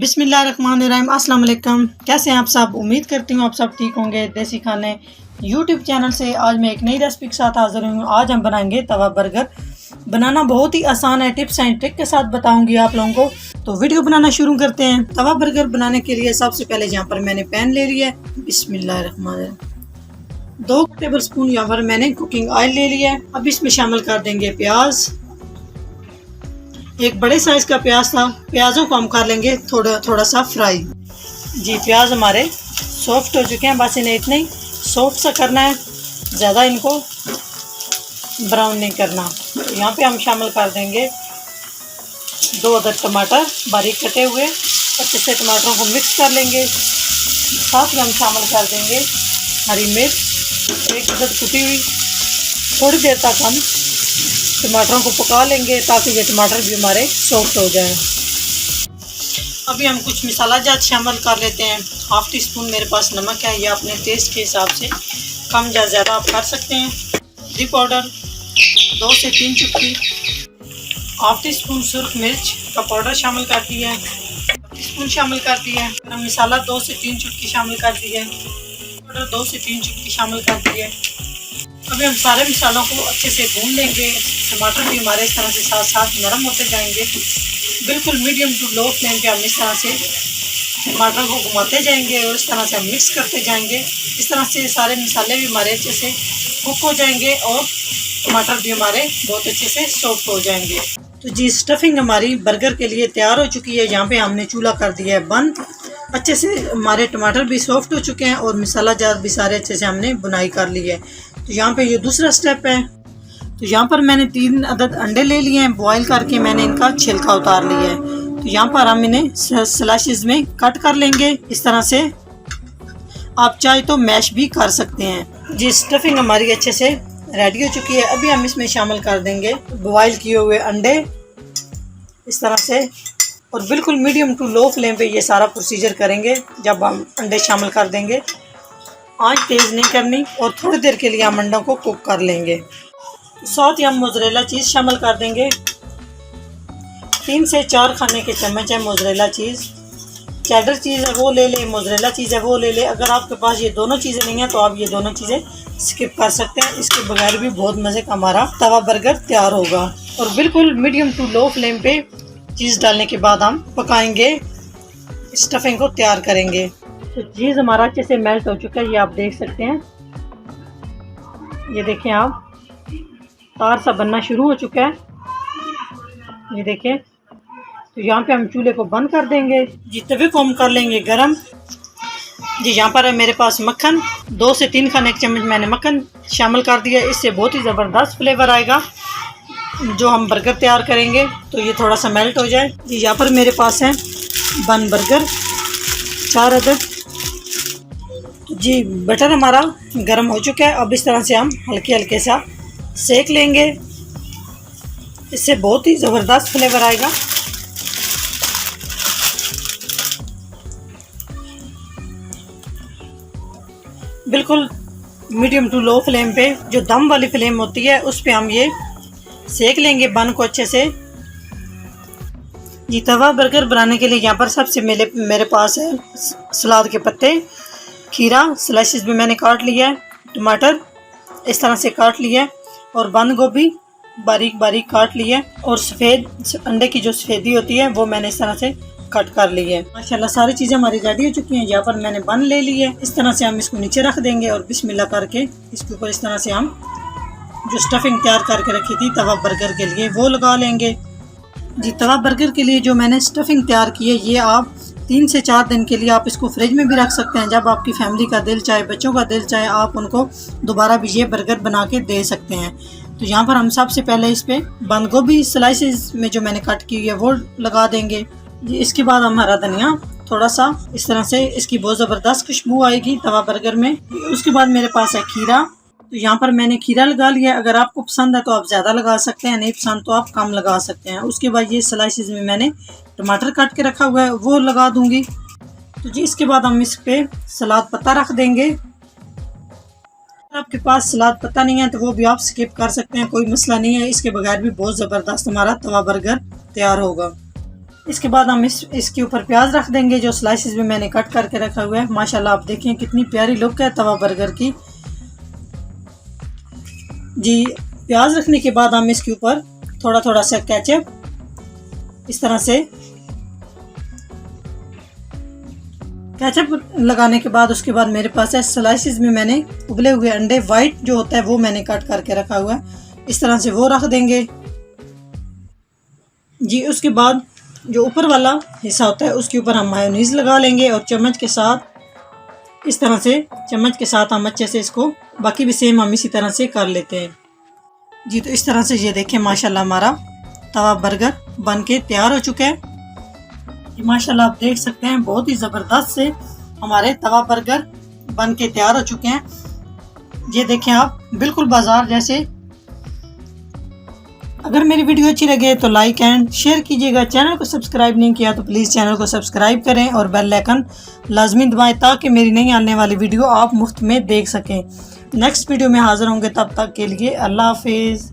बिस्मिल्लाहिर्रहमानिर्रहीम। अस्सलाम वालेकुम। कैसे हैं आप सब? उम्मीद करती हूँ आप सब ठीक होंगे। देसी खाने यूट्यूब चैनल से आज मैं एक नई रेसिपी के साथ हाजिर हूँ। आज हम बनाएंगे तवा बर्गर। बनाना बहुत ही आसान है, टिप्स एंड ट्रिक के साथ बताऊंगी आप लोगों को। तो वीडियो बनाना शुरू करते हैं। तवा बर्गर बनाने के लिए सबसे पहले यहाँ पर मैंने पैन ले लिया है। बिस्मिल्लाहिर्रहमानिर्रहीम। 2 टेबल स्पून यहाँ पर मैंने कुकिंग ऑयल ले लिया है। अब इसमें शामिल कर देंगे प्याज। एक बड़े साइज का प्याज था। प्याजों को हम कर लेंगे थोड़ा सा फ्राई। जी प्याज हमारे सॉफ्ट हो चुके हैं, बस इन्हें इतने ही सॉफ्ट सा करना है, ज़्यादा इनको ब्राउन नहीं करना। तो यहाँ पे हम शामिल कर देंगे 2 अदद टमाटर बारीक कटे हुए। अच्छे से टमाटरों को मिक्स कर लेंगे। साथ में हम शामिल कर देंगे हरी मिर्च 1 अदद कुटी हुई। थोड़ी देर तक हम टमाटरों को पका लेंगे ताकि ये टमाटर भी हमारे सॉफ्ट हो जाए। अभी हम कुछ मसाला जात शामिल कर लेते हैं। 1/2 टीस्पून मेरे पास नमक है, या अपने टेस्ट के हिसाब से कम या ज़्यादा आप कर सकते हैं। हल्दी पाउडर 2 से 3 चुटकी। 1/2 टीस्पून सुर्ख मिर्च का पाउडर शामिल कर दिया है। 1 टीस्पून शामिल कर दिया है। गरम मसाला 2 से 3 चुटकी शामिल कर दिया है। पाउडर 2 से 3 चुटकी शामिल कर दिया है। अभी हम सारे मसालों को अच्छे से भून लेंगे। टमाटर भी हमारे इस तरह से साथ साथ नरम होते जाएंगे। बिल्कुल मीडियम टू लो फ्लेम पे हम इस तरह से टमाटर को घुमाते जाएंगे और इस तरह से हम मिक्स करते जाएंगे। इस तरह से सारे मसाले भी हमारे अच्छे से कुक हो जाएंगे और टमाटर भी हमारे बहुत अच्छे से सॉफ्ट हो जाएंगे। तो जी स्टफिंग हमारी बर्गर के लिए तैयार हो चुकी है। यहाँ पे हमने चूल्हा कर दिया है बंद। अच्छे से हमारे टमाटर भी सॉफ्ट हो चुके हैं और मसाला जात भी सारे अच्छे से हमने बुनाई कर ली है। तो यहाँ पे ये दूसरा स्टेप है। तो यहाँ पर मैंने 3 अदद अंडे ले लिए हैं। बॉईल करके मैंने इनका छिलका उतार लिया है। तो यहाँ पर हम इन्हें स्लाइसेस में कट कर लेंगे इस तरह से। आप चाहे तो मैश भी कर सकते हैं। जी स्टफिंग हमारी अच्छे से रेडी हो चुकी है। अभी हम इसमें शामिल कर देंगे बॉईल किए हुए अंडे इस तरह से, और बिल्कुल मीडियम टू लो फ्लेम पे ये सारा प्रोसीजर करेंगे। जब हम अंडे शामिल कर देंगे, आंच तेज़ नहीं करनी, और थोड़ी देर के लिए हम अंडों को कुक कर लेंगे। साथ ही हम मोज़रेला चीज़ शामिल कर देंगे। 3 से 4 खाने के चम्मच है मोज़रेला चीज़। चेडर चीज़ है वो ले ले, मोज़रेला चीज़ है वो ले ले। अगर आपके पास ये दोनों चीज़ें नहीं हैं तो आप ये दोनों चीज़ें स्किप कर सकते हैं। इसके बगैर भी बहुत मज़े का हमारा तवा बर्गर तैयार होगा। और बिल्कुल मीडियम टू लो फ्लेम पे चीज़ डालने के बाद हम पकाएंगे, स्टफिंग को तैयार करेंगे। तो चीज़ हमारा अच्छे से मेल्ट हो चुका है, ये आप देख सकते हैं। ये देखें आप, तार सा बनना शुरू हो चुका है, ये देखें। तो यहाँ पे हम चूल्हे को बंद कर देंगे। जी तवे को हम कर लेंगे गरम। जी यहाँ पर है मेरे पास मक्खन। 2 से 3 खाने के चम्मच मैंने मक्खन शामिल कर दिया। इससे बहुत ही ज़बरदस्त फ्लेवर आएगा जो हम बर्गर तैयार करेंगे। तो ये थोड़ा सा मेल्ट हो जाए। जी यहाँ पर मेरे पास है बन बर्गर 4 अदद। जी बटर हमारा गर्म हो चुका है। अब इस तरह से हम हल्के हल्के सा सेक लेंगे। इससे बहुत ही ज़बरदस्त फ्लेवर आएगा। बिल्कुल मीडियम टू लो फ्लेम पे, जो दम वाली फ्लेम होती है उस पे हम ये सेक लेंगे बन को अच्छे से। जी तवा बर्गर बनाने के लिए यहाँ पर सबसे मेरे पास है सलाद के पत्ते, खीरा स्लाइसेस में मैंने काट लिया है, टमाटर इस तरह से काट लिया है, और बंद गोभी बारीक बारीक काट लिया है, और सफ़ेद अंडे की जो सफ़ेदी होती है वो मैंने इस तरह से कट कर ली है। माशाल्लाह सारी चीज़ें हमारी रेडी हो चुकी हैं। यहाँ पर मैंने बन ले ली है। इस तरह से हम इसको नीचे रख देंगे और बिस्मिल्लाह करके इसके ऊपर इस तरह से हम जो स्टफिंग तैयार करके रखी थी तवा बर्गर के लिए वो लगा लेंगे। जी तवा बर्गर के लिए जो मैंने स्टफिंग तैयार की है, ये आप 3 से 4 दिन के लिए आप इसको फ्रिज में भी रख सकते हैं। जब आपकी फैमिली का दिल चाहे, बच्चों का दिल चाहे, आप उनको दोबारा भी ये बर्गर बना के दे सकते हैं। तो यहाँ पर हम सबसे पहले इस पर बंद गोभी स्लाइसेस में जो मैंने कट की है वो लगा देंगे। जी इसके बाद हम हरा धनिया थोड़ा सा इस तरह से, इसकी बहुत ज़बरदस्त खुशबू आएगी तवा बर्गर में। उसके बाद मेरे पास है खीरा। तो यहाँ पर मैंने खीरा लगा लिया। अगर आपको पसंद है तो आप ज़्यादा लगा सकते हैं, नहीं पसंद तो आप कम लगा सकते हैं। उसके बाद ये स्लाइसेस में मैंने टमाटर काट के रखा हुआ है वो लगा दूंगी। तो जी इसके बाद हम इस पे सलाद पत्ता रख देंगे। अगर आपके पास सलाद पत्ता नहीं है तो वो भी आप स्किप कर सकते हैं, कोई मसला नहीं है। इसके बगैर भी बहुत ज़बरदस्त हमारा तवा बर्गर तैयार होगा। इसके बाद हम इसके ऊपर प्याज रख देंगे जो स्लाइसिस में मैंने कट करके रखा हुआ है। माशाल्लाह आप देखें कितनी प्यारी लुक है तवा बर्गर की। जी प्याज रखने के बाद हम इसके ऊपर थोड़ा थोड़ा सा केचप इस तरह से केचप लगाने के बाद उसके बाद मेरे पास है स्लाइसिस में मैंने उबले हुए अंडे वाइट जो होता है वो मैंने कट करके रखा हुआ है, इस तरह से वो रख देंगे। जी उसके बाद जो ऊपर वाला हिस्सा होता है उसके ऊपर हम मायोनीज लगा लेंगे और चम्मच के साथ इस तरह से चम्मच के साथ हम अच्छे से इसको बाकी भी सेम हम इसी तरह से कर लेते हैं। जी तो इस तरह से ये देखें माशाल्लाह हमारा तवा बर्गर बन के तैयार हो चुका है। माशाल्लाह आप देख सकते हैं बहुत ही ज़बरदस्त से हमारे तवा बर्गर बन के तैयार हो चुके हैं। ये देखें आप बिल्कुल बाजार जैसे। अगर मेरी वीडियो अच्छी लगे तो लाइक एंड शेयर कीजिएगा। चैनल को सब्सक्राइब नहीं किया तो प्लीज़ चैनल को सब्सक्राइब करें और बेल आइकन लाजमी दबाएं ताकि मेरी नई आने वाली वीडियो आप मुफ्त में देख सकें। नेक्स्ट वीडियो में हाजिर होंगे, तब तक के लिए अल्लाह हाफिज़।